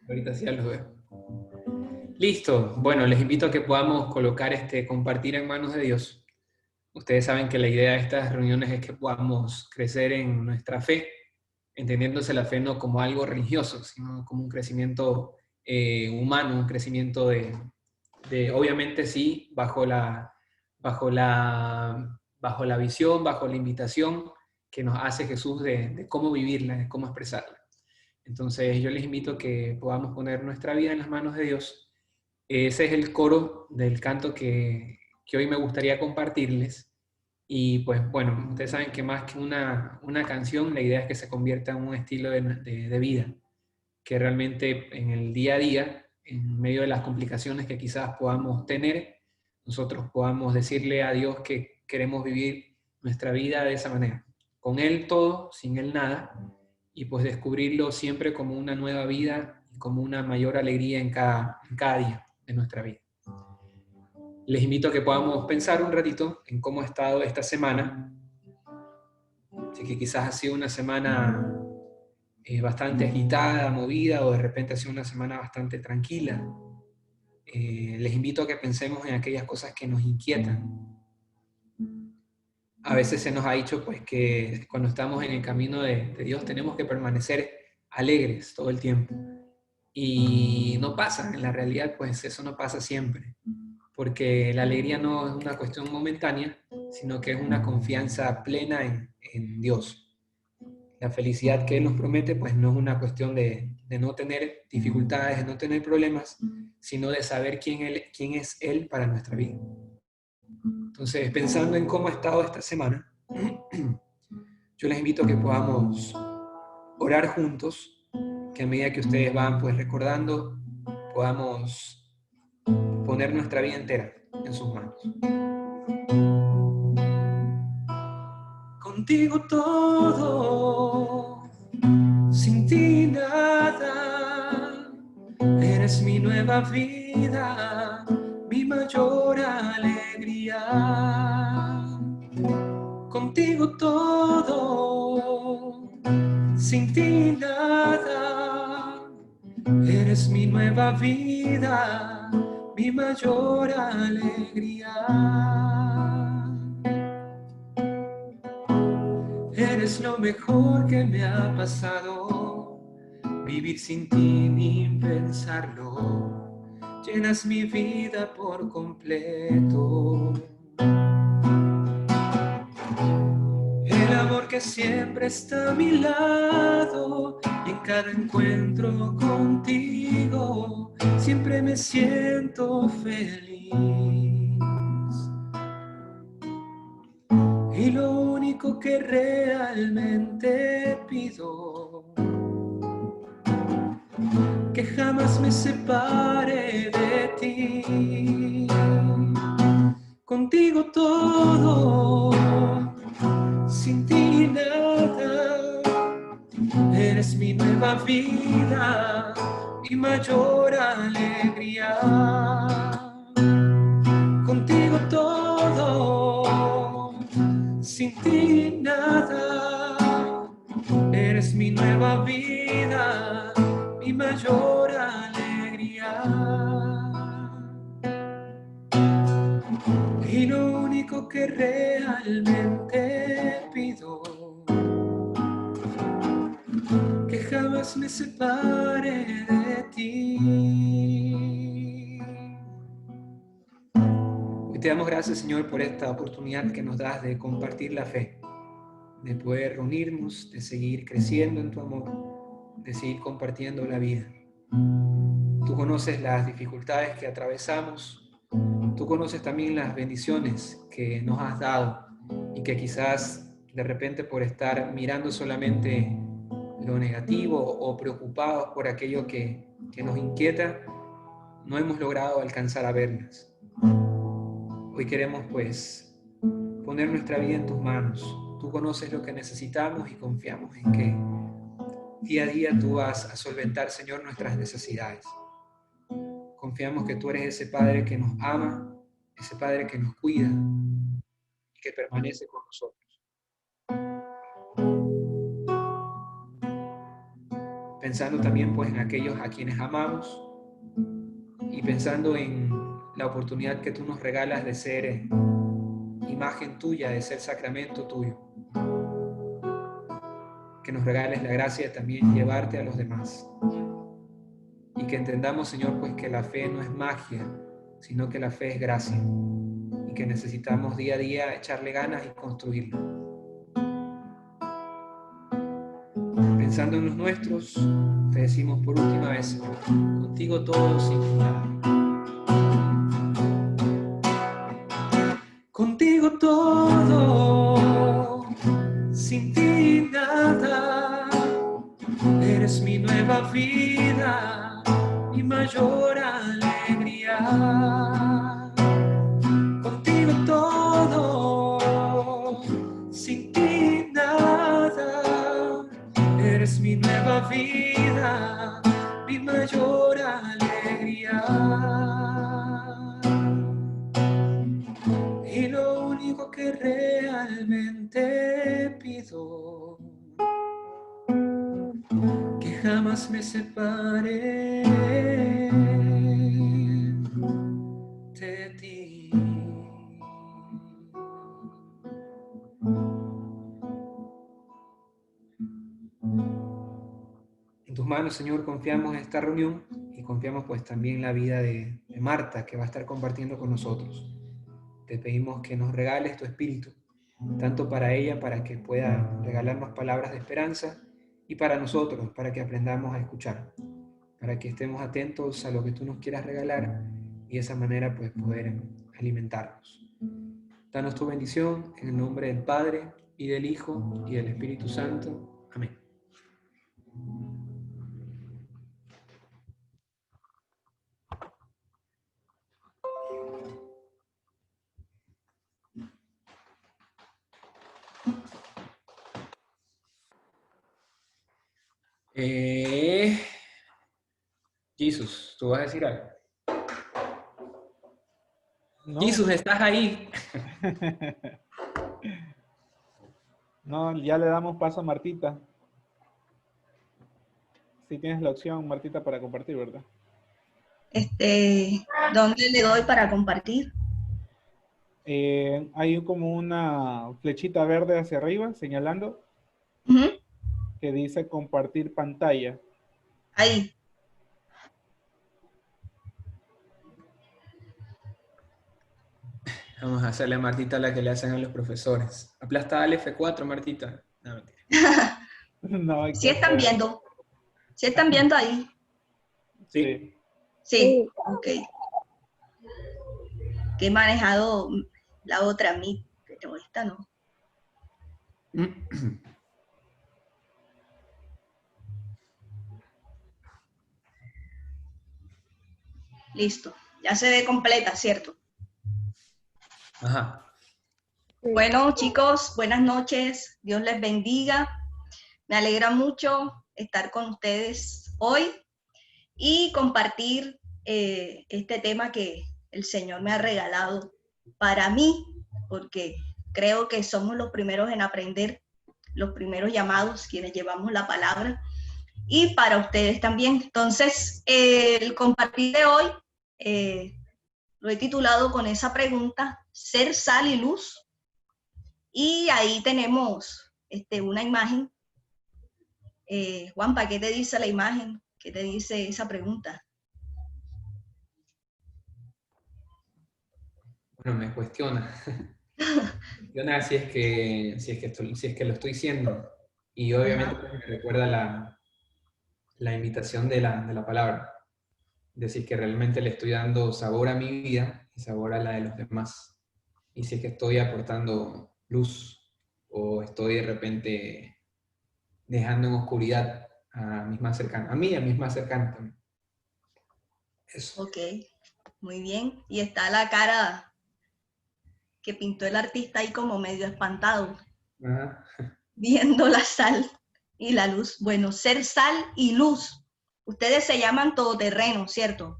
Ahorita sí ya los veo. Listo. Bueno, les invito a que podamos colocar compartir en manos de Dios. Ustedes saben que la idea de estas reuniones es que podamos crecer en nuestra fe, entendiéndose la fe no como algo religioso, sino como un crecimiento humano, un crecimiento obviamente sí, bajo la visión, bajo la invitación que nos hace Jesús de cómo vivirla, de cómo expresarla. Entonces yo les invito a que podamos poner nuestra vida en las manos de Dios. Ese es el coro del canto que hoy me gustaría compartirles. Y pues bueno, ustedes saben que más que una canción, la idea es que se convierta en un estilo de vida, que realmente en el día a día, en medio de las complicaciones que quizás podamos tener, nosotros podamos decirle a Dios que queremos vivir nuestra vida de esa manera, con Él todo, sin Él nada, y pues descubrirlo siempre como una nueva vida y como una mayor alegría en cada día de nuestra vida. Les invito a que podamos pensar un ratito en cómo ha estado esta semana. Así que quizás ha sido una semana bastante agitada, movida, o de repente ha sido una semana bastante tranquila. Les invito a que pensemos en aquellas cosas que nos inquietan. A veces se nos ha dicho pues que cuando estamos en el camino de Dios tenemos que permanecer alegres todo el tiempo. Y no pasa, en la realidad pues eso no pasa siempre, porque la alegría no es una cuestión momentánea, sino que es una confianza plena en Dios. La felicidad que Él nos promete, pues no es una cuestión de no tener dificultades, de no tener problemas, sino de saber quién es Él para nuestra vida. Entonces, pensando en cómo ha estado esta semana, yo les invito a que podamos orar juntos, que a medida que ustedes van pues recordando, podamos poner nuestra vida entera en sus manos. Contigo todo, sin ti nada, eres mi nueva vida, mi mayor alegría. Contigo todo, sin ti nada, eres mi nueva vida, mi mayor alegría. Eres lo mejor que me ha pasado, vivir sin ti ni pensarlo, llenas mi vida por completo. El amor que siempre está a mi lado y en cada encuentro contigo siempre me siento feliz. Y lo único que realmente pido, que jamás me separe de ti. Contigo todo, sin ti nada, eres mi nueva vida, mi mayor alegría. Contigo todo, sin ti nada, eres mi nueva vida, mi mayor alegría. Y lo único que realmente pido, que jamás me separe de ti. Hoy te damos gracias, Señor, por esta oportunidad que nos das de compartir la fe, de poder reunirnos, de seguir creciendo en tu amor, de seguir compartiendo la vida. Tú conoces las dificultades que atravesamos, tú conoces también las bendiciones que nos has dado y que quizás de repente por estar mirando solamente lo negativo o preocupados por aquello que nos inquieta, no hemos logrado alcanzar a verlas. Hoy queremos pues poner nuestra vida en tus manos. Tú conoces lo que necesitamos y confiamos en que día a día tú vas a solventar, Señor, nuestras necesidades. Confiamos que tú eres ese Padre que nos ama, ese Padre que nos cuida y que permanece con nosotros. pensando también pues en aquellos a quienes amamos y pensando en la oportunidad que tú nos regalas de ser imagen tuya, de ser sacramento tuyo. Que nos regales la gracia de también llevarte a los demás. Y que entendamos, Señor, pues que la fe no es magia, sino que la fe es gracia. Y que necesitamos día a día echarle ganas y construirlo. Pensando en los nuestros, te decimos por última vez, Señor, contigo todo sin ti nada. Contigo todo, sin ti nada. Eres mi nueva vida, mi mayor alegría. Contigo todo, sin ti nada. Eres mi nueva vida, mi mayor alegría. Y lo único que realmente pido, que jamás me separe de ti. En tus manos, Señor, confiamos en esta reunión y confiamos pues también en la vida de Marta, que va a estar compartiendo con nosotros. Te pedimos que nos regales tu espíritu, tanto para ella, para que pueda regalarnos palabras de esperanza, y para nosotros, para que aprendamos a escuchar, para que estemos atentos a lo que tú nos quieras regalar y de esa manera pues poder alimentarnos. Danos tu bendición en el nombre del Padre, y del Hijo, y del Espíritu Santo. Amén. Jesús, ¿tú vas a decir algo? No. Jesús, ¿estás ahí? No, ya le damos paso a Martita. Si tienes la opción, Martita, para compartir, ¿verdad? ¿Dónde le doy para compartir? Hay como una flechita verde hacia arriba señalando que dice compartir pantalla. Ahí. Vamos a hacerle a Martita la que le hacen a los profesores. Aplasta al F4, Martita. No, mentira. No, ¿Sí están viendo? ¿Sí están viendo ahí? Sí. Sí, ok. Que he manejado la otra Meet, pero esta no. Listo. Ya se ve completa, ¿cierto? Ajá. Bueno, chicos, buenas noches. Dios les bendiga. Me alegra mucho estar con ustedes hoy y compartir este tema que el Señor me ha regalado para mí, porque creo que somos los primeros en aprender, los primeros llamados, quienes llevamos la palabra, y para ustedes también. Entonces, el compartir de hoy lo he titulado con esa pregunta, ¿ser sal y luz? Y ahí tenemos una imagen. Juanpa, ¿qué te dice la imagen? ¿Qué te dice esa pregunta? Bueno, me cuestiona. Cuestiona si es que lo estoy siendo. Y obviamente pues, me recuerda la invitación de la palabra. Decir que realmente le estoy dando sabor a mi vida y sabor a la de los demás. Y si es que estoy aportando luz o estoy de repente dejando en oscuridad a mis más cercanos, a mí y a mis más cercanos también. Eso. Ok, muy bien. Y está la cara que pintó el artista ahí como medio espantado, Ajá. viendo la sal y la luz. Bueno, ser sal y luz. Ustedes se llaman todoterreno, ¿cierto?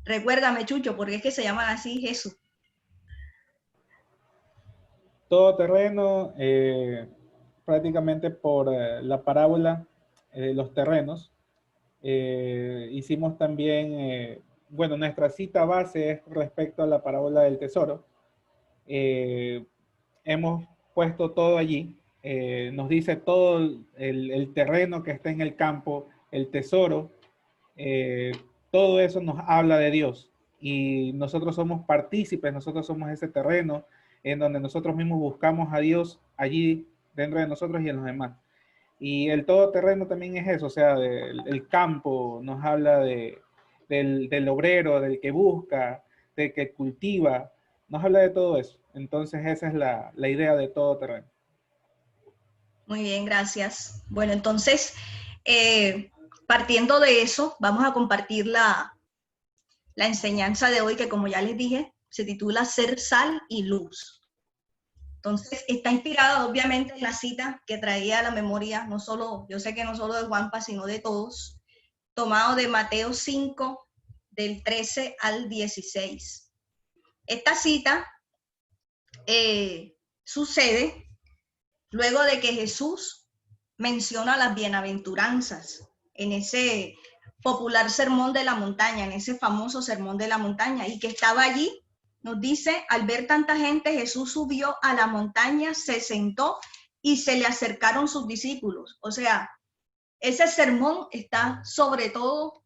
Recuérdame, Chucho, ¿por qué es que se llaman así, Jesús? Todo terreno, prácticamente por la parábola los terrenos. Hicimos también, bueno, nuestra cita base es respecto a la parábola del tesoro. Hemos puesto todo allí. Nos dice todo el terreno que está en el campo, el tesoro, todo eso nos habla de Dios. Y nosotros somos partícipes, nosotros somos ese terreno en donde nosotros mismos buscamos a Dios allí dentro de nosotros y en los demás. Y el todoterreno también es eso, o sea, el campo nos habla del obrero, del que busca, del que cultiva, nos habla de todo eso. Entonces esa es la idea de todoterreno. Muy bien, gracias. Bueno, entonces, partiendo de eso, vamos a compartir la enseñanza de hoy, que como ya les dije, se titula Ser Sal y Luz. Entonces, está inspirada obviamente en la cita que traía a la memoria, no solo, yo sé que no solo de Juanpa, sino de todos, tomado de Mateo 5, del 13 al 16. Esta cita sucede luego de que Jesús menciona las bienaventuranzas en ese popular sermón de la montaña, en ese famoso sermón de la montaña, y que estaba allí. Nos dice, al ver tanta gente, Jesús subió a la montaña, se sentó y se le acercaron sus discípulos. O sea, ese sermón está sobre todo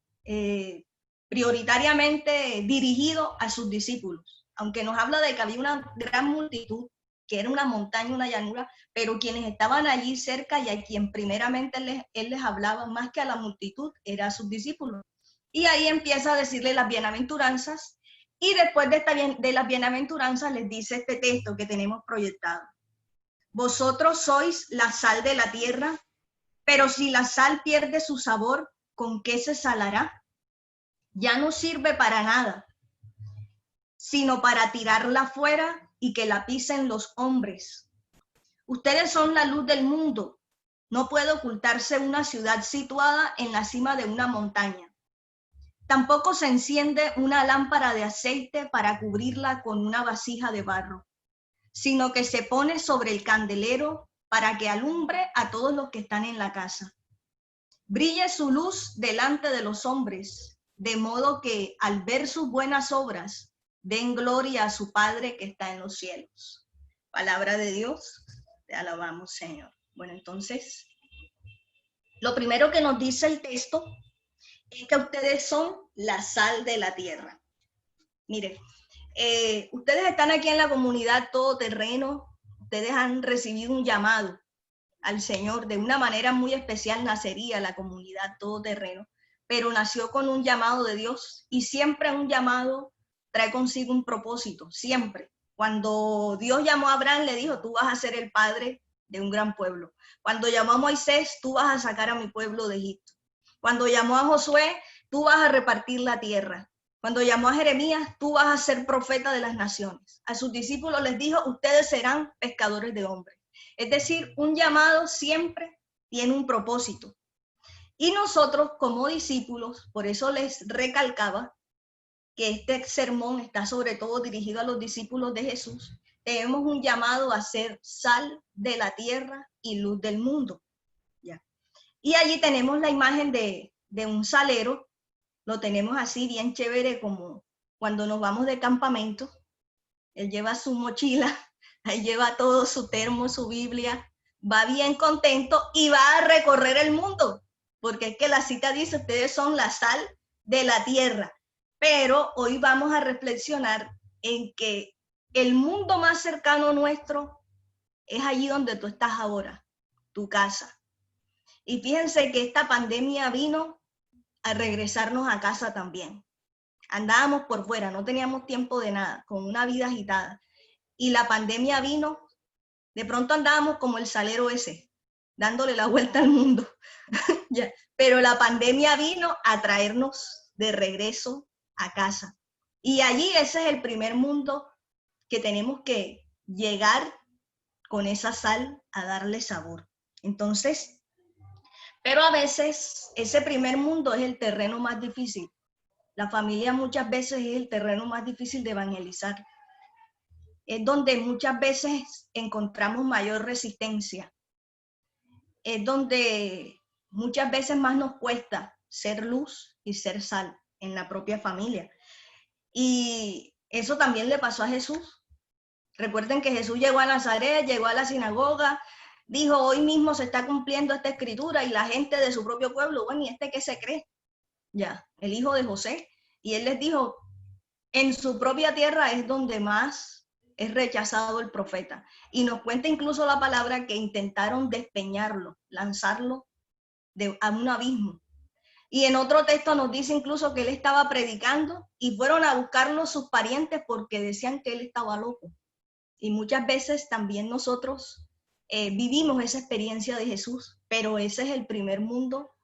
prioritariamente dirigido a sus discípulos, aunque nos habla de que había una gran multitud, que era una montaña, una llanura, pero quienes estaban allí cerca y a quien primeramente él les hablaba más que a la multitud, era a sus discípulos. Y ahí empieza a decirle las bienaventuranzas, y después de las bienaventuranzas les dice este texto que tenemos proyectado. Vosotros sois la sal de la tierra, pero si la sal pierde su sabor, ¿con qué se salará? Ya no sirve para nada, sino para tirarla fuera y que la pisen los hombres. Ustedes son la luz del mundo. No puede ocultarse una ciudad situada en la cima de una montaña. Tampoco se enciende una lámpara de aceite para cubrirla con una vasija de barro, sino que se pone sobre el candelero para que alumbre a todos los que están en la casa. Brille su luz delante de los hombres, de modo que al ver sus buenas obras, den gloria a su Padre que está en los cielos. Palabra de Dios, te alabamos, Señor. Bueno, entonces, lo primero que nos dice el texto es que ustedes son la sal de la tierra. Miren, ustedes están aquí en la comunidad Todoterreno, ustedes han recibido un llamado al Señor. De una manera muy especial nacería la comunidad Todoterreno, pero nació con un llamado de Dios, y siempre un llamado trae consigo un propósito, siempre. Cuando Dios llamó a Abraham, le dijo, tú vas a ser el padre de un gran pueblo. Cuando llamó a Moisés, tú vas a sacar a mi pueblo de Egipto. Cuando llamó a Josué, tú vas a repartir la tierra. Cuando llamó a Jeremías, tú vas a ser profeta de las naciones. A sus discípulos les dijo, ustedes serán pescadores de hombres. Es decir, un llamado siempre tiene un propósito. Y nosotros como discípulos, por eso les recalcaba que este sermón está sobre todo dirigido a los discípulos de Jesús, tenemos un llamado a ser sal de la tierra y luz del mundo. ¿Ya? Y allí tenemos la imagen de un salero, lo tenemos así bien chévere como cuando nos vamos de campamento. Él lleva su mochila, ahí lleva todo, su termo, su Biblia, va bien contento y va a recorrer el mundo, porque es que la cita dice, ustedes son la sal de la tierra. Pero hoy vamos a reflexionar en que el mundo más cercano nuestro es allí donde tú estás ahora, tu casa. Y fíjense que esta pandemia vino a regresarnos a casa también. Andábamos por fuera, no teníamos tiempo de nada, con una vida agitada. Y la pandemia vino, de pronto andábamos como el salero ese, dándole la vuelta al mundo. Ya. Pero la pandemia vino a traernos de regreso a casa. Y allí ese es el primer mundo que tenemos que llegar con esa sal a darle sabor. Entonces, pero a veces ese primer mundo es el terreno más difícil. La familia muchas veces es el terreno más difícil de evangelizar. Es donde muchas veces encontramos mayor resistencia. Es donde muchas veces más nos cuesta ser luz y ser sal en la propia familia. Y eso también le pasó a Jesús. Recuerden que Jesús llegó a Nazaret, llegó a la sinagoga, dijo, hoy mismo se está cumpliendo esta escritura, y la gente de su propio pueblo, bueno, ¿y este qué se cree? Ya, el hijo de José. Y él les dijo, en su propia tierra es donde más es rechazado el profeta. Y nos cuenta incluso la palabra que intentaron despeñarlo, lanzarlo a un abismo. Y en otro texto nos dice incluso que él estaba predicando y fueron a buscarlo sus parientes porque decían que él estaba loco. Y muchas veces también nosotros vivimos esa experiencia de Jesús, pero ese es el primer mundo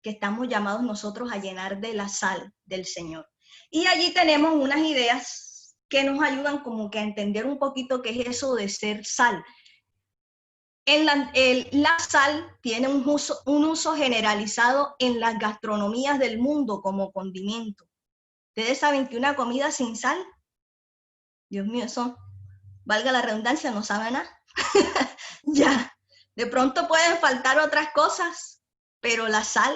que estamos llamados nosotros a llenar de la sal del Señor. Y allí tenemos unas ideas que nos ayudan como que a entender un poquito qué es eso de ser sal. La sal tiene un uso generalizado en las gastronomías del mundo como condimento. Ustedes saben que una comida sin sal, Dios mío, eso, valga la redundancia, no sabe nada. Ya, de pronto pueden faltar otras cosas, pero la sal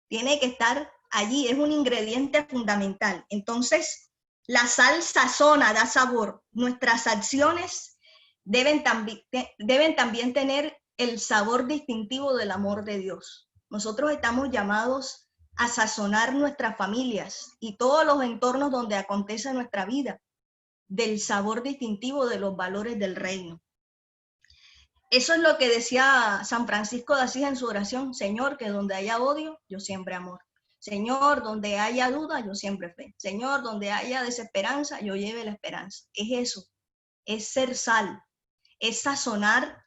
tiene que estar allí, es un ingrediente fundamental. Entonces, la sal sazona, da sabor. Nuestras acciones deben también tener el sabor distintivo del amor de Dios. Nosotros estamos llamados a sazonar nuestras familias y todos los entornos donde acontece nuestra vida del sabor distintivo de los valores del reino. Eso es lo que decía San Francisco de Asís en su oración: Señor, que donde haya odio, yo siembre amor. Señor, donde haya duda, yo siembre fe. Señor, donde haya desesperanza, yo lleve la esperanza. Es eso, es ser sal, es sazonar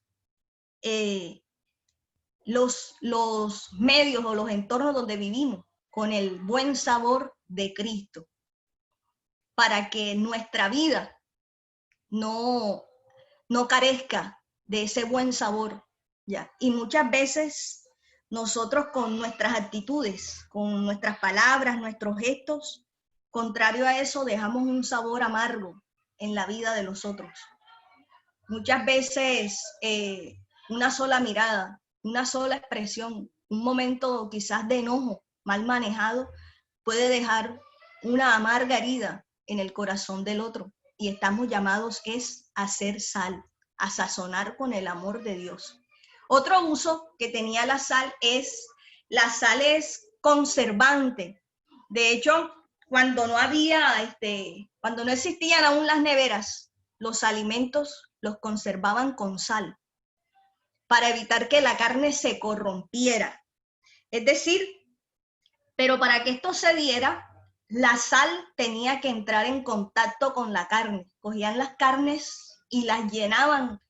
los medios o los entornos donde vivimos con el buen sabor de Cristo, para que nuestra vida no carezca de ese buen sabor, ¿ya? Y muchas veces nosotros con nuestras actitudes, con nuestras palabras, nuestros gestos, contrario a eso, dejamos un sabor amargo en la vida de los otros. Muchas veces una sola mirada, una sola expresión, un momento quizás de enojo mal manejado puede dejar una amarga herida en el corazón del otro. Y estamos llamados a ser sal, a sazonar con el amor de Dios. Otro uso que tenía la sal es conservante. De hecho, cuando no existían aún las neveras, los alimentos los conservaban con sal para evitar que la carne se corrompiera. Es decir, pero para que esto se diera, la sal tenía que entrar en contacto con la carne. Cogían las carnes y las llenaban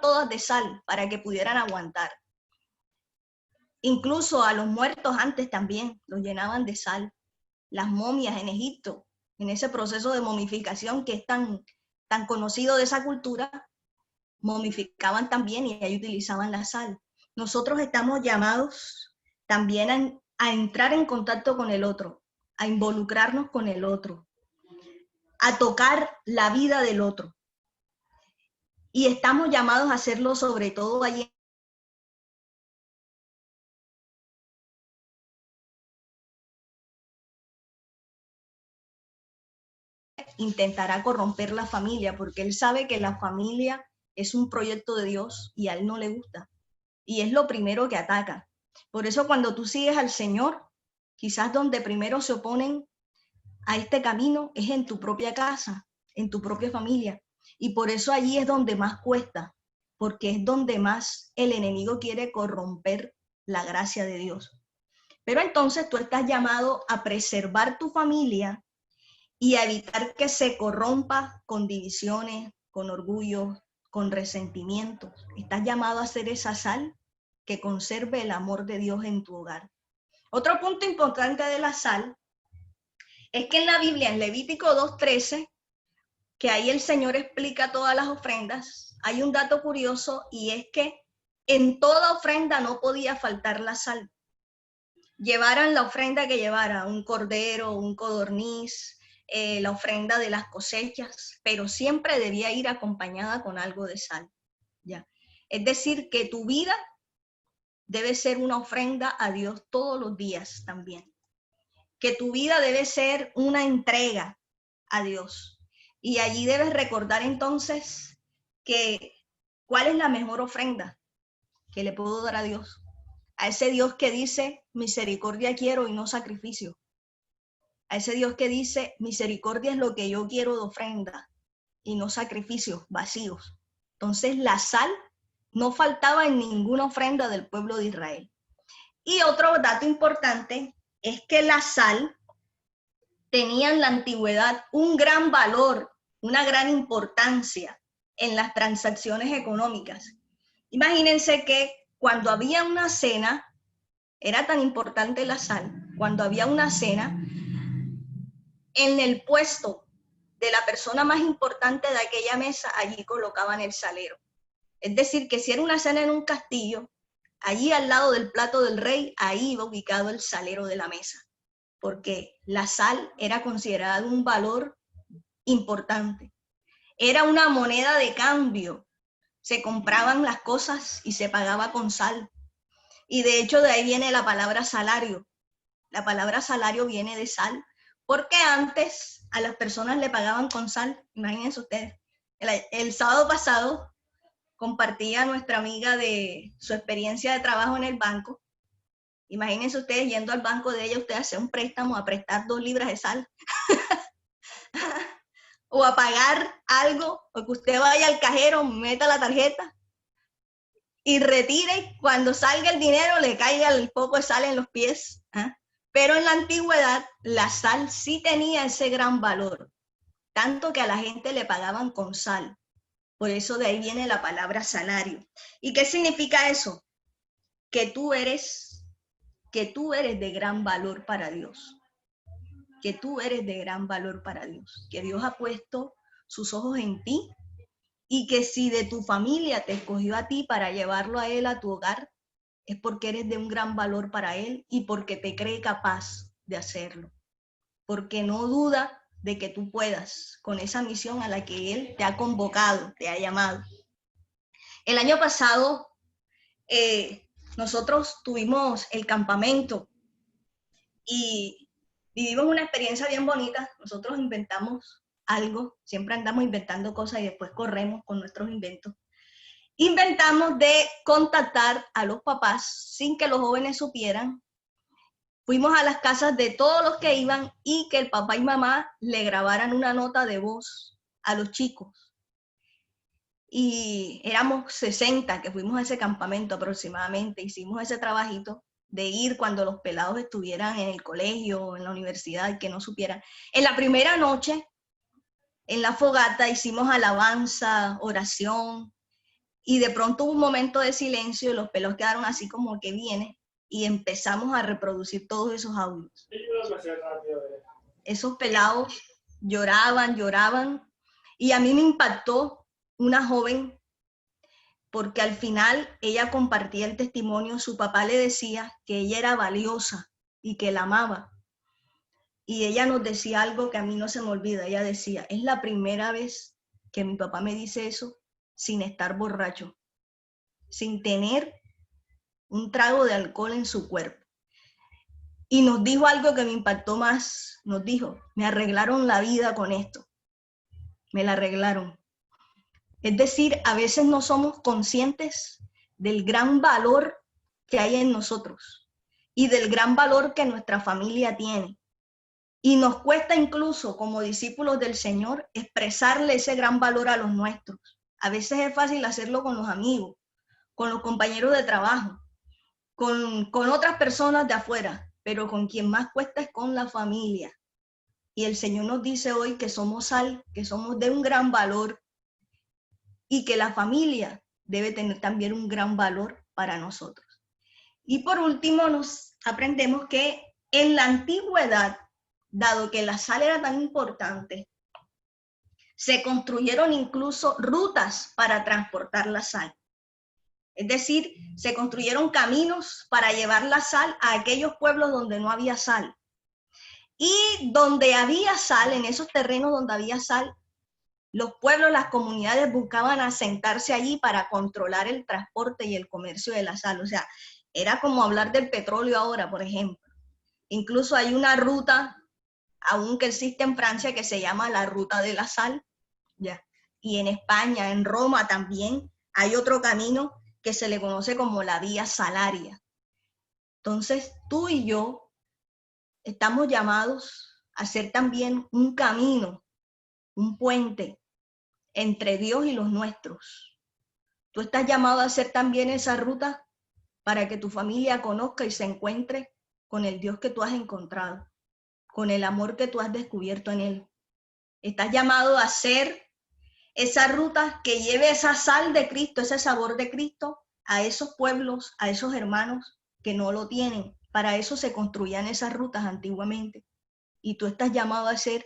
todas de sal para que pudieran aguantar. Incluso a los muertos antes también los llenaban de sal. Las momias en Egipto, en ese proceso de momificación que es tan conocido de esa cultura, momificaban también y ahí utilizaban la sal. Nosotros estamos llamados también a entrar en contacto con el otro, a involucrarnos con el otro, a tocar la vida del otro. Y estamos llamados a hacerlo sobre todo allí. Intentará corromper la familia, porque él sabe que la familia es un proyecto de Dios y a él no le gusta. Y es lo primero que ataca. Por eso cuando tú sigues al Señor, quizás donde primero se oponen a este camino es en tu propia casa, en tu propia familia. Y por eso allí es donde más cuesta, porque es donde más el enemigo quiere corromper la gracia de Dios. Pero entonces tú estás llamado a preservar tu familia y a evitar que se corrompa con divisiones, con orgullo, con resentimiento. Estás llamado a ser esa sal que conserve el amor de Dios en tu hogar. Otro punto importante de la sal es que en la Biblia, en Levítico 2:13, que ahí el Señor explica todas las ofrendas, hay un dato curioso y es que en toda ofrenda no podía faltar la sal. Llevaran la ofrenda que llevara, un cordero, un codorniz, la ofrenda de las cosechas, pero siempre debía ir acompañada con algo de sal, ¿ya? Es decir, que tu vida debe ser una ofrenda a Dios todos los días también. Que tu vida debe ser una entrega a Dios. Y allí debes recordar entonces que cuál es la mejor ofrenda que le puedo dar a Dios. A ese Dios que dice, misericordia quiero y no sacrificio. A ese Dios que dice, misericordia es lo que yo quiero de ofrenda y no sacrificios vacíos. Entonces la sal no faltaba en ninguna ofrenda del pueblo de Israel. Y otro dato importante es que la sal tenía en la antigüedad un gran valor, una gran importancia en las transacciones económicas. Imagínense que cuando había una cena, era tan importante la sal, cuando había una cena, en el puesto de la persona más importante de aquella mesa, allí colocaban el salero. Es decir, que si era una cena en un castillo, allí al lado del plato del rey, ahí iba ubicado el salero de la mesa, porque la sal era considerada un valor importante. Era una moneda de cambio. Se compraban las cosas y se pagaba con sal. Y de hecho de ahí viene la palabra salario. La palabra salario viene de sal, porque antes a las personas le pagaban con sal. Imagínense ustedes. El sábado pasado compartía nuestra amiga de su experiencia de trabajo en el banco. Imagínense ustedes yendo al banco de ella, usted hace un préstamo a prestar 2 libras de sal. O a pagar algo, o que usted vaya al cajero, meta la tarjeta y retire, cuando salga el dinero le caiga el poco de sal en los pies. Pero en la antigüedad la sal sí tenía ese gran valor, tanto que a la gente le pagaban con sal. Por eso de ahí viene la palabra salario. ¿Y qué significa eso? Que tú eres de gran valor para Dios. Que tú eres de gran valor para Dios. Que Dios ha puesto sus ojos en ti y que si de tu familia te escogió a ti para llevarlo a Él a tu hogar, es porque eres de un gran valor para Él y porque te cree capaz de hacerlo. Porque no duda de que tú puedas con esa misión a la que Él te ha convocado, te ha llamado. El año pasado nosotros tuvimos el campamento y vivimos una experiencia bien bonita. Nosotros inventamos algo, siempre andamos inventando cosas y después corremos con nuestros inventos. Inventamos de contactar a los papás sin que los jóvenes supieran. Fuimos a las casas de todos los que iban y que el papá y mamá le grabaran una nota de voz a los chicos. Y éramos 60 que fuimos a ese campamento aproximadamente. Hicimos ese trabajito de ir cuando los pelados estuvieran en el colegio o en la universidad, que no supieran. En la primera noche, en la fogata, hicimos alabanza, oración, y de pronto hubo un momento de silencio y los pelados quedaron así como que viene, y empezamos a reproducir todos esos audios. Esos pelados lloraban, y a mí me impactó una joven, porque al final ella compartía el testimonio. Su papá le decía que ella era valiosa y que la amaba. Y ella nos decía algo que a mí no se me olvida. Ella decía, es la primera vez que mi papá me dice eso sin estar borracho, sin tener un trago de alcohol en su cuerpo. Y nos dijo algo que me impactó más. Nos dijo, me arreglaron la vida con esto. Me la arreglaron. Es decir, a veces no somos conscientes del gran valor que hay en nosotros y del gran valor que nuestra familia tiene. Y nos cuesta incluso, como discípulos del Señor, expresarle ese gran valor a los nuestros. A veces es fácil hacerlo con los amigos, con los compañeros de trabajo, con otras personas de afuera, pero con quien más cuesta es con la familia. Y el Señor nos dice hoy que somos sal, que somos de un gran valor, y que la familia debe tener también un gran valor para nosotros. Y por último, nos aprendemos que en la antigüedad, dado que la sal era tan importante, se construyeron incluso rutas para transportar la sal. Es decir, se construyeron caminos para llevar la sal a aquellos pueblos donde no había sal. Y donde había sal, en esos terrenos donde había sal, Los pueblos, las comunidades buscaban asentarse allí para controlar el transporte y el comercio de la sal. O sea, era como hablar del petróleo ahora, por ejemplo. Incluso hay una ruta, aún que existe en Francia, que se llama la Ruta de la Sal, ¿ya? Y en España, en Roma también, hay otro camino que se le conoce como la Vía Salaria. Entonces, tú y yo estamos llamados a hacer también un camino, un puente entre Dios y los nuestros. Tú estás llamado a hacer también esa ruta para que tu familia conozca y se encuentre con el Dios que tú has encontrado, con el amor que tú has descubierto en Él. Estás llamado a hacer esa ruta que lleve esa sal de Cristo, ese sabor de Cristo a esos pueblos, a esos hermanos que no lo tienen. Para eso se construían esas rutas antiguamente. Y tú estás llamado a hacer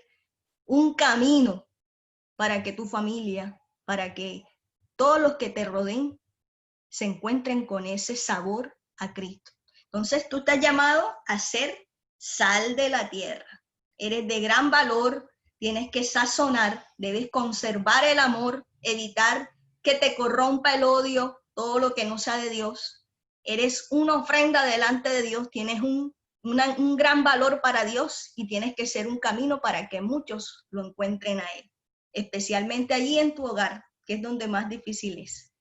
un camino para que tu familia, para que todos los que te rodeen se encuentren con ese sabor a Cristo. Entonces tú estás llamado a ser sal de la tierra. Eres de gran valor, tienes que sazonar, debes conservar el amor, evitar que te corrompa el odio, todo lo que no sea de Dios. Eres una ofrenda delante de Dios, tienes un gran valor para Dios y tienes que ser un camino para que muchos lo encuentren a Él, especialmente allí en tu hogar, que es donde más difícil es.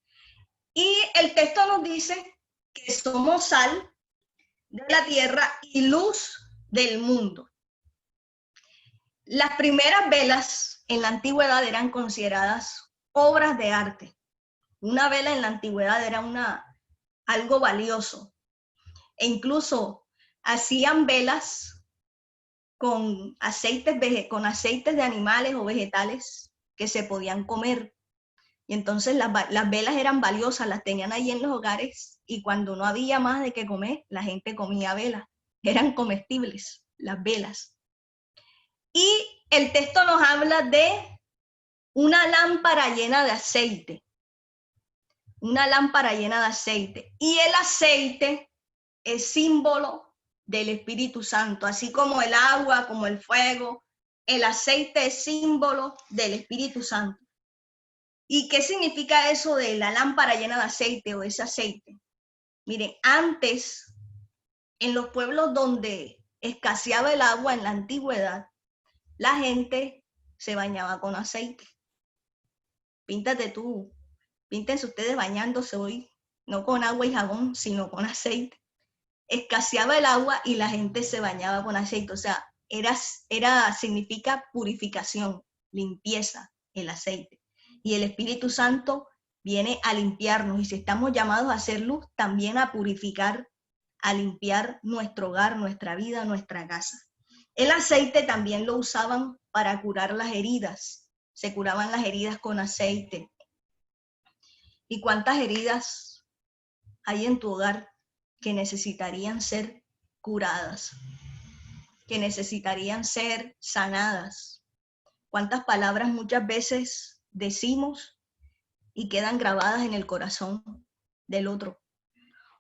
Y el texto nos dice que somos sal de la tierra y luz del mundo. Las primeras velas en la antigüedad eran consideradas obras de arte. Una vela en la antigüedad era algo valioso. E incluso hacían velas con aceites de animales o vegetales que se podían comer. Y entonces las velas eran valiosas, las tenían ahí en los hogares y cuando no había más de qué comer, la gente comía velas. Eran comestibles las velas. Y el texto nos habla de una lámpara llena de aceite. Una lámpara llena de aceite. Y el aceite es símbolo del Espíritu Santo, así como el agua, como el fuego. El aceite es símbolo del Espíritu Santo. ¿Y qué significa eso de la lámpara llena de aceite o ese aceite? Miren, antes, en los pueblos donde escaseaba el agua en la antigüedad, la gente se bañaba con aceite. Píntense ustedes bañándose hoy, no con agua y jabón, sino con aceite. Escaseaba el agua y la gente se bañaba con aceite, o sea, significa purificación, limpieza, el aceite. Y el Espíritu Santo viene a limpiarnos y si estamos llamados a hacer luz, también a purificar, a limpiar nuestro hogar, nuestra vida, nuestra casa. El aceite también lo usaban para curar las heridas, se curaban las heridas con aceite. ¿Y cuántas heridas hay en tu hogar que necesitarían ser curadas, que necesitarían ser sanadas? ¿Cuántas palabras muchas veces decimos y quedan grabadas en el corazón del otro?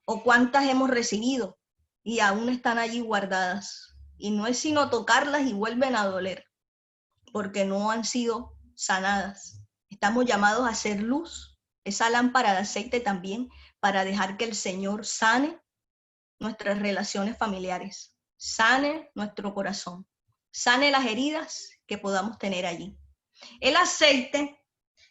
¿O cuántas hemos recibido y aún están allí guardadas? Y no es sino tocarlas y vuelven a doler, porque no han sido sanadas. Estamos llamados a hacer luz, esa lámpara de aceite también, para dejar que el Señor sane nuestras relaciones familiares, sane nuestro corazón, sane las heridas que podamos tener allí. El aceite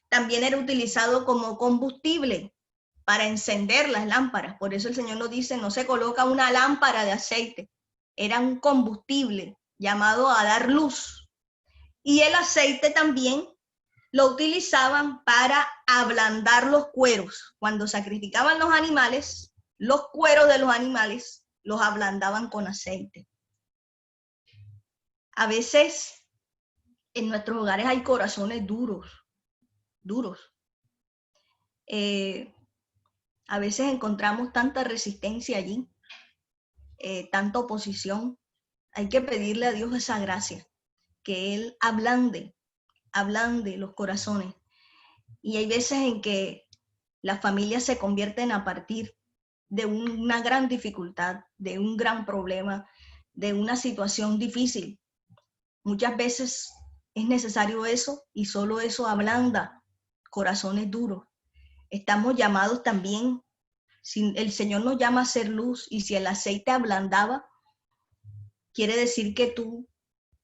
también era utilizado como combustible para encender las lámparas. Por eso el Señor nos dice, no se coloca una lámpara de aceite. Era un combustible llamado a dar luz. Y el aceite también lo utilizaban para ablandar los cueros. Cuando sacrificaban los animales, los cueros de los animales los ablandaban con aceite. A veces en nuestros hogares hay corazones duros. A veces encontramos tanta resistencia allí, tanta oposición. Hay que pedirle a Dios esa gracia, que Él ablande los corazones. Y hay veces en que las familias se convierten a partir de una gran dificultad, de un gran problema, de una situación difícil. Muchas veces es necesario eso y solo eso ablanda corazones duros. Estamos llamados también, si el Señor nos llama a ser luz y si el aceite ablandaba, quiere decir que tú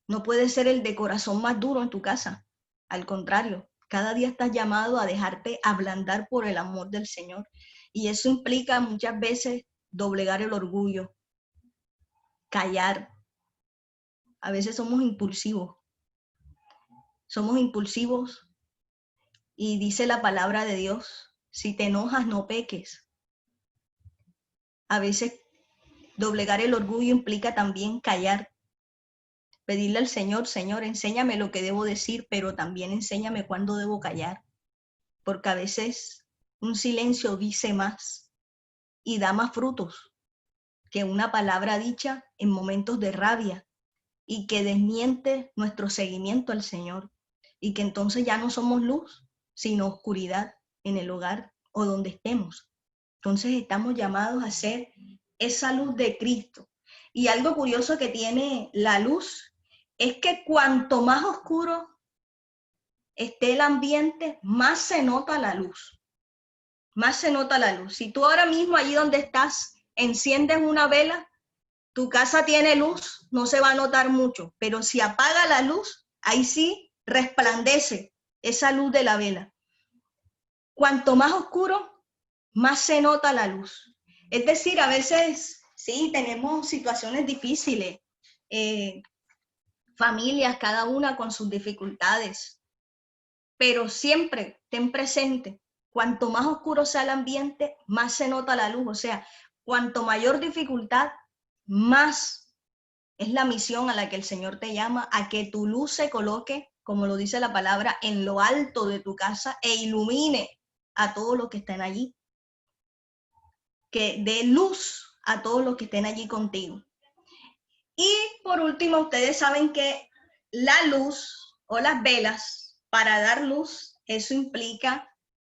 no puedes ser el de corazón más duro en tu casa. Al contrario, cada día estás llamado a dejarte ablandar por el amor del Señor. Y eso implica muchas veces doblegar el orgullo, callar. A veces somos impulsivos. Somos impulsivos y dice la palabra de Dios, si te enojas no peques. A veces doblegar el orgullo implica también callar. Pedirle al Señor, Señor, enséñame lo que debo decir, pero también enséñame cuándo debo callar. Porque a veces un silencio dice más y da más frutos que una palabra dicha en momentos de rabia y que desmiente nuestro seguimiento al Señor. Y que entonces ya no somos luz, sino oscuridad en el hogar o donde estemos. Entonces estamos llamados a ser esa luz de Cristo. Y algo curioso que tiene la luz es que cuanto más oscuro esté el ambiente, más se nota la luz. Más se nota la luz. Si tú ahora mismo allí donde estás enciendes una vela, tu casa tiene luz, no se va a notar mucho. Pero si apaga la luz, ahí sí resplandece esa luz de la vela. Cuanto más oscuro, más se nota la luz. Es decir, a veces sí tenemos situaciones difíciles, familias, cada una con sus dificultades, pero siempre ten presente, cuanto más oscuro sea el ambiente, más se nota la luz. O sea, cuanto mayor dificultad, más es la misión a la que el Señor te llama, a que tu luz se coloque, como lo dice la palabra, en lo alto de tu casa e ilumine a todos los que estén allí. Que dé luz a todos los que estén allí contigo. Y por último, ustedes saben que la luz o las velas, para dar luz, eso implica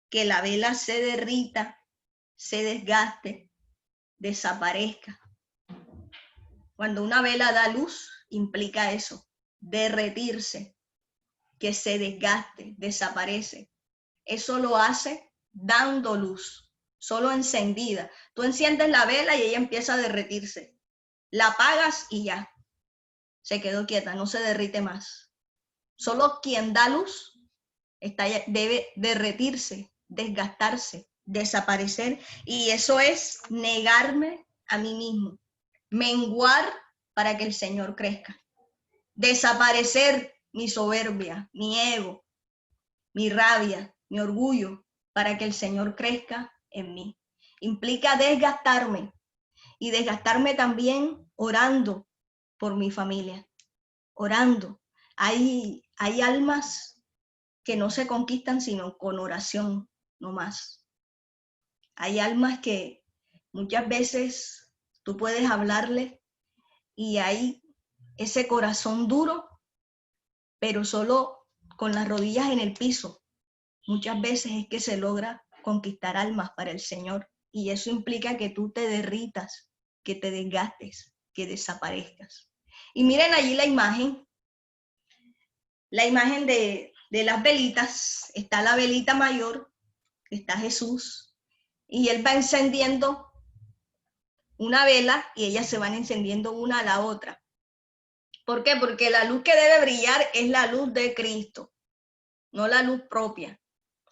que la vela se derrita, se desgaste, desaparezca. Cuando una vela da luz, implica eso, derretirse, que se desgaste, desaparece. Eso lo hace dando luz, solo encendida. Tú enciendes la vela y ella empieza a derretirse. La apagas y ya, se quedó quieta, no se derrite más. Solo quien da luz debe derretirse, desgastarse, desaparecer. Y eso es negarme a mí mismo, menguar para que el Señor crezca. Desaparecer mi soberbia, mi ego, mi rabia, mi orgullo, para que el Señor crezca en mí. Implica desgastarme y desgastarme también orando por mi familia, orando. Hay almas que no se conquistan sino con oración, no más. Hay almas que muchas veces tú puedes hablarle y hay ese corazón duro, pero solo con las rodillas en el piso. Muchas veces es que se logra conquistar almas para el Señor y eso implica que tú te derritas, que te desgastes, que desaparezcas. Y miren allí la imagen de las velitas. Está la velita mayor, está Jesús, y Él va encendiendo una vela y ellas se van encendiendo una a la otra. ¿Por qué? Porque la luz que debe brillar es la luz de Cristo, no la luz propia.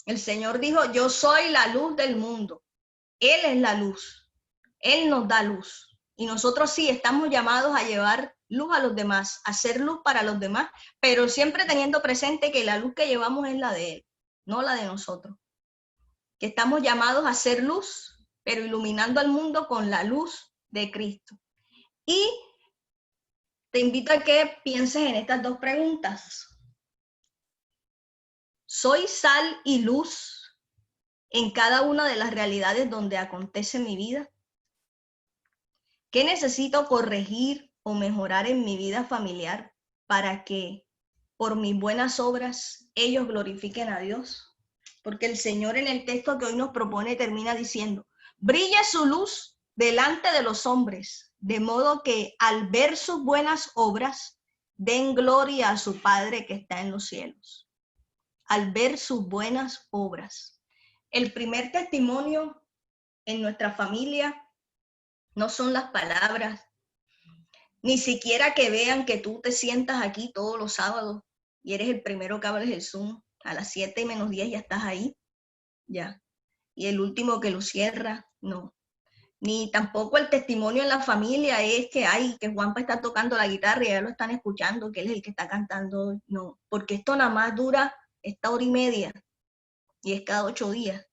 El Señor dijo, yo soy la luz del mundo. Él es la luz. Él nos da luz. Y nosotros sí estamos llamados a llevar luz a los demás, a hacer luz para los demás, pero siempre teniendo presente que la luz que llevamos es la de Él, no la de nosotros. Que estamos llamados a hacer luz, pero iluminando al mundo con la luz de Cristo. Y te invito a que pienses en estas dos preguntas. ¿Soy sal y luz en cada una de las realidades donde acontece mi vida? ¿Qué necesito corregir o mejorar en mi vida familiar para que por mis buenas obras ellos glorifiquen a Dios? Porque el Señor en el texto que hoy nos propone termina diciendo, brille su luz delante de los hombres, de modo que al ver sus buenas obras den gloria a su Padre que está en los cielos, al ver sus buenas obras. El primer testimonio en nuestra familia no son las palabras, ni siquiera que vean que tú te sientas aquí todos los sábados y eres el primero que abres el Zoom, a las 7:10 ya estás ahí, ya. Y el último que lo cierra, no. Ni tampoco el testimonio en la familia es que, que Juanpa está tocando la guitarra y ya lo están escuchando, que él es el que está cantando. No, porque esto nada más dura esta 1:30 y es cada 8 días.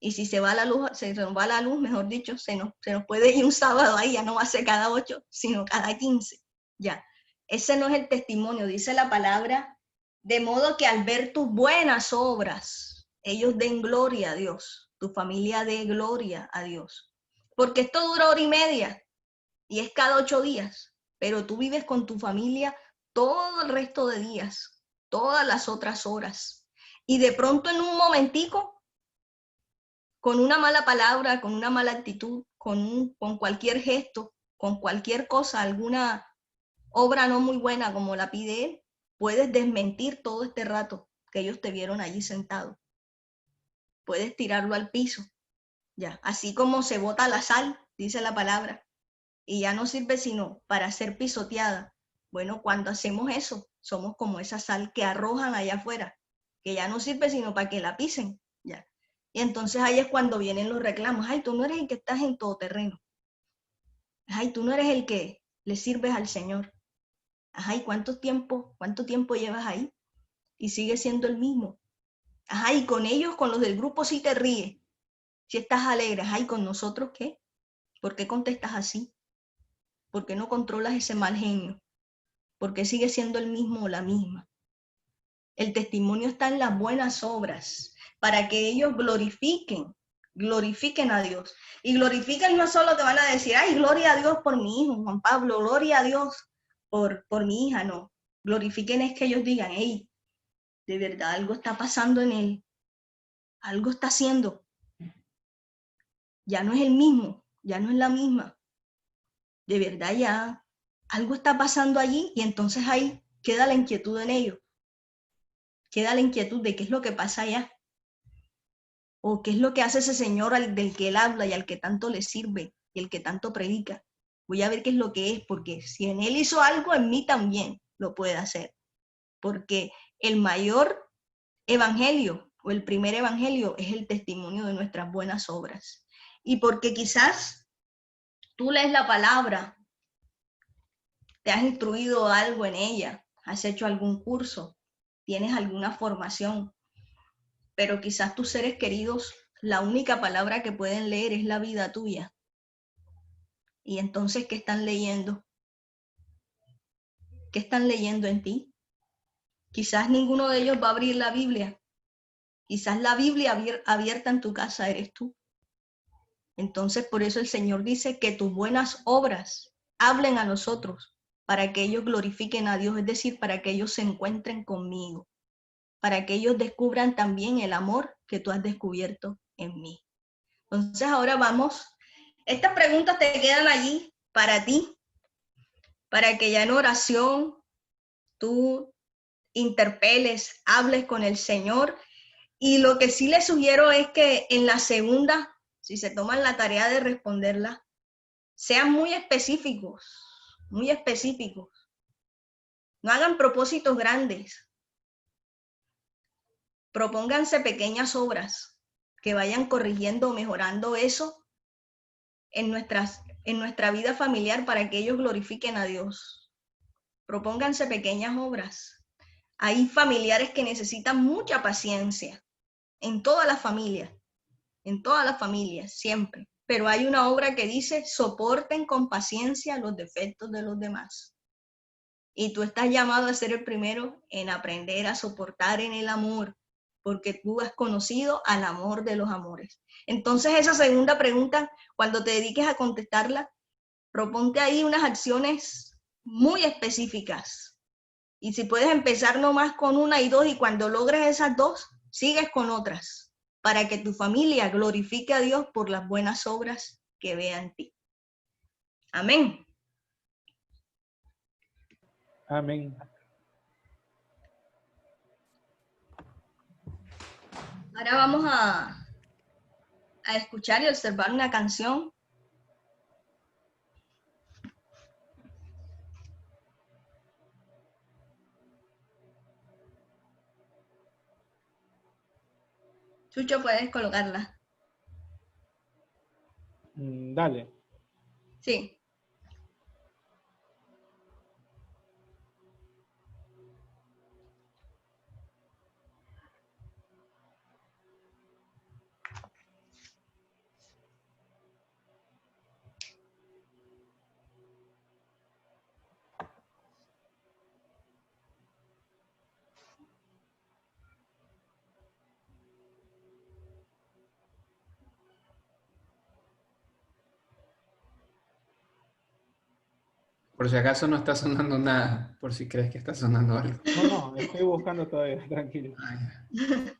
Y si se va la luz, mejor dicho, se nos puede ir un sábado ahí, ya no va a ser cada 8, sino cada 15. Ya, ese no es el testimonio, dice la palabra, de modo que al ver tus buenas obras, ellos den gloria a Dios, tu familia dé gloria a Dios. Porque esto dura 1:30 y es cada 8 días, pero tú vives con tu familia todo el resto de días, todas las otras horas. Y de pronto en un momentico, con una mala palabra, con una mala actitud, con cualquier gesto, con cualquier cosa, alguna obra no muy buena como la pide él, puedes desmentir todo este rato que ellos te vieron allí sentado. Puedes tirarlo al piso. Ya, así como se bota la sal, dice la palabra, y ya no sirve sino para ser pisoteada. Bueno, cuando hacemos eso, somos como esa sal que arrojan allá afuera, que ya no sirve sino para que la pisen, ya. Y entonces ahí es cuando vienen los reclamos. Ay, tú no eres el que estás en todoterreno. Ay, tú no eres el que le sirves al Señor. Ay, ¿cuánto tiempo llevas ahí? Y sigue siendo el mismo. Ay, con ellos, con los del grupo sí te ríes. Si estás alegre, ay, ¿con nosotros qué? ¿Por qué contestas así? ¿Por qué no controlas ese mal genio? ¿Por qué sigue siendo el mismo o la misma? El testimonio está en las buenas obras, para que ellos glorifiquen a Dios. Y glorifiquen no solo te van a decir, ay, gloria a Dios por mi hijo, Juan Pablo, gloria a Dios por mi hija, no. Glorifiquen es que ellos digan, hey, de verdad algo está pasando en él, algo está haciendo. Ya no es el mismo, ya no es la misma. De verdad ya algo está pasando allí y entonces ahí queda la inquietud en ellos. Queda la inquietud de qué es lo que pasa allá. O qué es lo que hace ese señor del que él habla y al que tanto le sirve y el que tanto predica. Voy a ver qué es lo que es, porque si en él hizo algo, en mí también lo puede hacer. Porque el mayor evangelio o el primer evangelio es el testimonio de nuestras buenas obras. Y porque quizás tú lees la palabra, te has instruido algo en ella, has hecho algún curso, tienes alguna formación, pero quizás tus seres queridos, la única palabra que pueden leer es la vida tuya. Y entonces, ¿qué están leyendo? ¿Qué están leyendo en ti? Quizás ninguno de ellos va a abrir la Biblia. Quizás la Biblia abierta en tu casa eres tú. Entonces, por eso el Señor dice que tus buenas obras hablen a nosotros, para que ellos glorifiquen a Dios, es decir, para que ellos se encuentren conmigo, para que ellos descubran también el amor que tú has descubierto en mí. Entonces ahora vamos, estas preguntas te quedan allí para ti, para que ya en oración tú interpeles, hables con el Señor. Y lo que sí les sugiero es que en la segunda, si se toman la tarea de responderla, sean muy específicos, muy específicos. No hagan propósitos grandes. Propónganse pequeñas obras que vayan corrigiendo o mejorando eso en nuestra vida familiar para que ellos glorifiquen a Dios. Propónganse pequeñas obras. Hay familiares que necesitan mucha paciencia en todas las familias, siempre. Pero hay una obra que dice, soporten con paciencia los defectos de los demás. Y tú estás llamado a ser el primero en aprender a soportar en el amor, porque tú has conocido al amor de los amores. Entonces esa segunda pregunta, cuando te dediques a contestarla, proponte ahí unas acciones muy específicas. Y si puedes empezar nomás con 1 y 2, y cuando logres esas 2, sigues con otras, para que tu familia glorifique a Dios por las buenas obras que vea en ti. Amén. Amén. Ahora vamos a escuchar y observar una canción. Chucho, puedes colocarla. Dale. Sí. Por si acaso no está sonando nada, por si crees que está sonando algo. No, estoy buscando todavía, tranquilo. Ah, ya.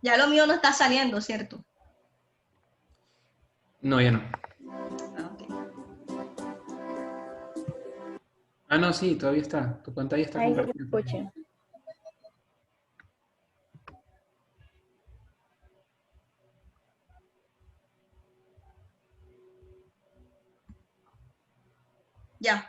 Ya lo mío no está saliendo, ¿cierto? No, ya no. Ah, ok. Ah, no, sí, todavía está. Tu pantalla está Ahí se compartida. escucha. Ya.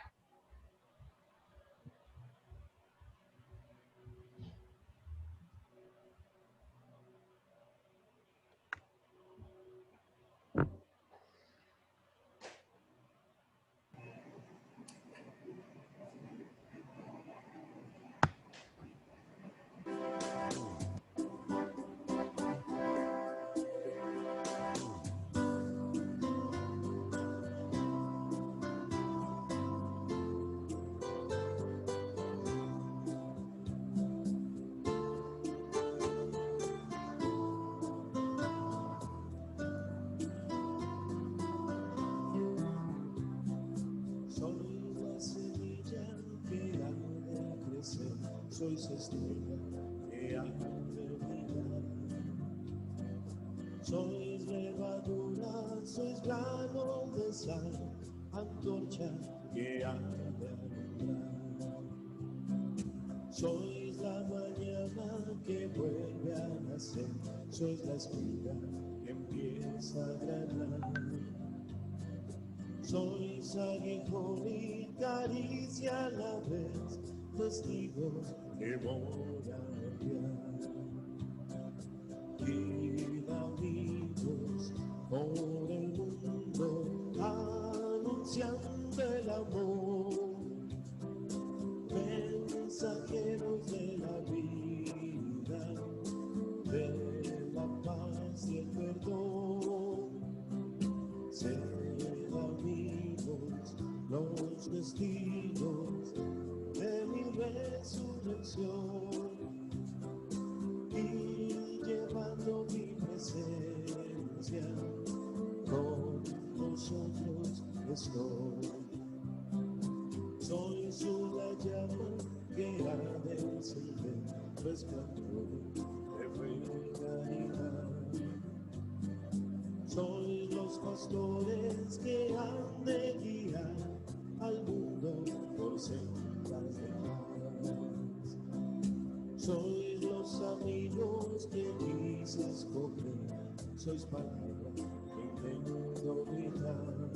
Sois estrella que ha de brillar. Sois levadura, sois grano de sal, antorcha que ha de alumbrar. Sois la mañana que vuelve a nacer, sois la espiga que empieza a granar. Sois aguijón y caricia a la vez, testigo que voy a enviar. Id amigos por el mundo, anunciando el amor, mensajeros de la vida, de la paz y el perdón. Sed amigos, los testigos de mi resurrección, y llevando mi presencia, con vosotros estoy. Soy la llama que ha de encender, resplandor de fe y caridad. Soy los pastores que han de guiar al mundo por sendas de paz. Sois los amigos que quise escoger, sois palabra que intento gritar.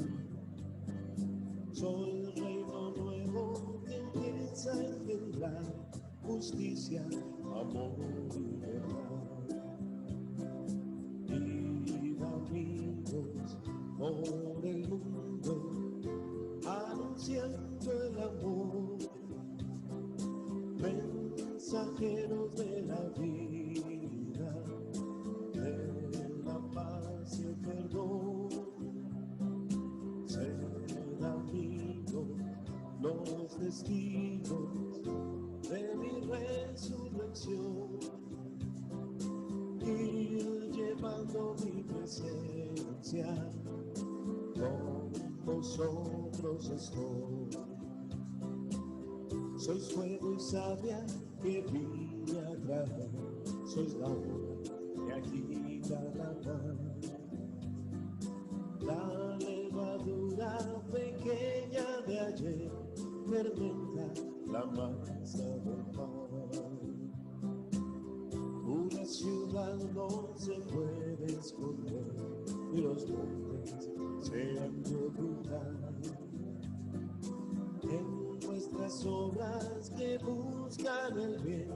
Soy el reino nuevo que empieza a engendrar justicia, amor y verdad. Id amigos por el mundo, anunciando el amor, mensajeros de la vida, de la paz y el perdón. Sed amigos, los testigos de mi resurrección, y llevando mi presencia, con vosotros estoy. Sois fuego y savia que vine a traer, sois la hora que agita la mar. La levadura pequeña de ayer fermenta la masa del pan. Una ciudad no se puede esconder y los montes se han de ocultar. En nuestras obras que buscan el bien,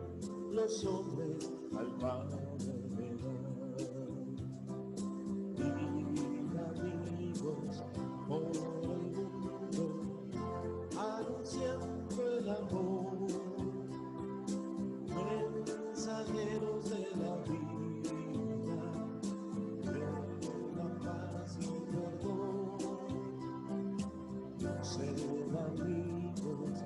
los hombres al Padre verán. Y amigos por el mundo, anunciando el amor, mensajeros de la vida, de la paz y el perdón. Ser amigos,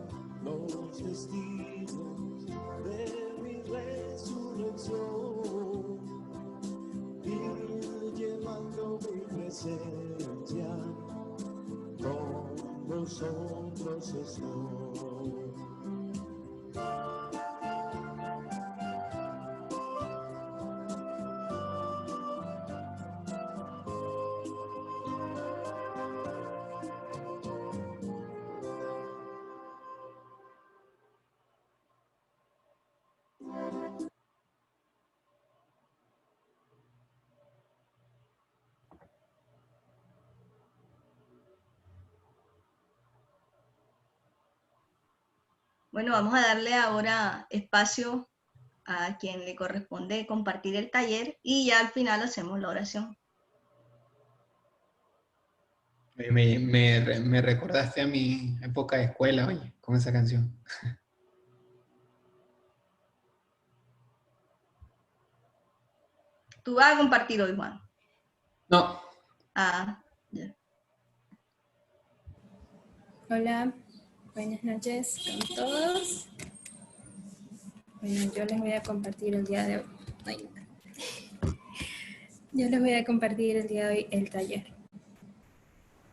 los testigos de mi resurrección, ir llevando mi presencia, con vosotros estoy. Bueno, vamos a darle ahora espacio a quien le corresponde compartir el taller y ya al final hacemos la oración. Me recordaste a mi época de escuela, oye, con esa canción. ¿Tú vas a compartir hoy, Juan? No. Ah, ya. Hola, buenas noches con todos. Bueno, yo les voy a compartir el día de hoy. Yo les voy a compartir el día de hoy el taller.